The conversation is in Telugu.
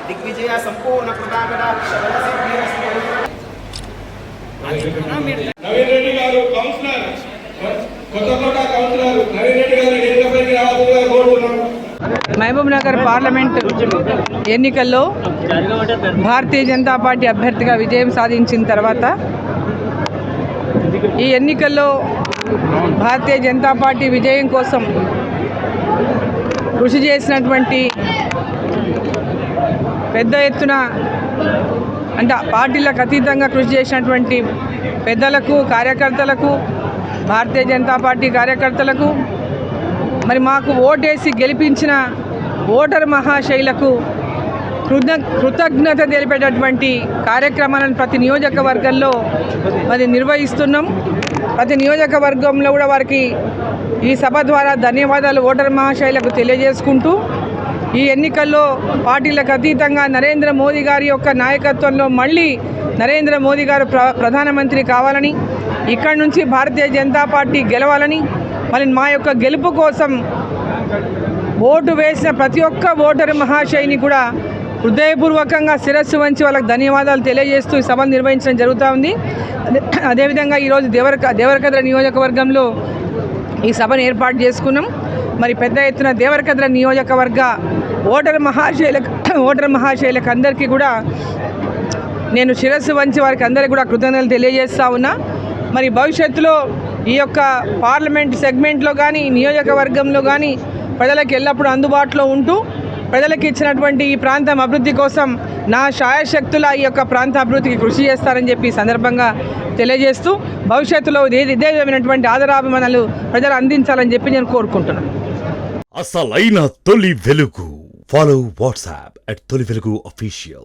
దిగ్విజయ సంపూర్ణ కృతాకటాక్ష నవీన్ రెడ్డి గారు కౌన్సిలర్, కొత్తకోట కౌన్సిలర్ నవీన్ రెడ్డి గారు ఎన్నికపైకి రావాల్సిందిగా కోరుతున్నాను. మహబూబ్ నగర్ పార్లమెంట్ ఎన్నికల్లో భారతీయ జనతా పార్టీ అభ్యర్థిగా విజయం సాధించిన తర్వాత ఈ ఎన్నికల్లో భారతీయ జనతా పార్టీ విజయం కోసం కృషి చేసినటువంటి పెద్ద ఎత్తున అంటే పార్టీలకు అతీతంగా కృషి చేసినటువంటి పెద్దలకు, కార్యకర్తలకు, భారతీయ జనతా పార్టీ కార్యకర్తలకు, మరి మాకు ఓటేసి గెలిపించిన ఓటర్ మహాశైలకు కృతజ్ఞత తెలిపేటటువంటి కార్యక్రమాలను ప్రతి నియోజకవర్గంలో మరి నిర్వహిస్తున్నాం. ప్రతి నియోజకవర్గంలో కూడా వారికి ఈ సభ ద్వారా ధన్యవాదాలు ఓటర్ మహాశైలకు తెలియజేసుకుంటూ ఈ ఎన్నికల్లో పార్టీలకు అతీతంగా నరేంద్ర మోదీ గారి యొక్క నాయకత్వంలో మళ్ళీ నరేంద్ర మోదీ గారు ప్రధానమంత్రి కావాలని, ఇక్కడి నుంచి భారతీయ జనతా పార్టీ గెలవాలని, మళ్ళీ మా యొక్క గెలుపు కోసం ఓటు వేసిన ప్రతి ఒక్క ఓటరు మహాశైని కూడా హృదయపూర్వకంగా శిరస్సు వంచి వాళ్ళకి ధన్యవాదాలు తెలియజేస్తూ ఈ సభను నిర్వహించడం జరుగుతూ ఉంది. అదేవిధంగా ఈరోజు దేవరకద్ర నియోజకవర్గంలో ఈ సభను ఏర్పాటు చేసుకున్నాం. మరి పెద్ద ఎత్తున దేవరకద్ర నియోజకవర్గ ఓటర్ మహాశైలకు అందరికీ కూడా నేను శిరస్సు వంచి వారికి అందరికీ కూడా కృతజ్ఞతలు తెలియజేస్తూ ఉన్నా. మరి భవిష్యత్తులో ఈ యొక్క పార్లమెంట్ సెగ్మెంట్లో కానీ నియోజకవర్గంలో కానీ ప్రజలకు ఎల్లప్పుడూ అందుబాటులో ఉంటూ ప్రజలకు ఇచ్చినటువంటి ఈ ప్రాంతం అభివృద్ధి కోసం నా శాయశక్తుల ఈ యొక్క ప్రాంత అభివృద్ధికి కృషి చేస్తారని చెప్పి సందర్భంగా తెలియజేస్తూ భవిష్యత్తులో ఇదే విధమైనటువంటి ఆదరాభిమానాలు ప్రజలు అందించాలని చెప్పి నేను కోరుకుంటున్నాను. అసలైన తొలి వెలుగు. ఫాలో వాట్సాప్ @తొలి వెలుగు official.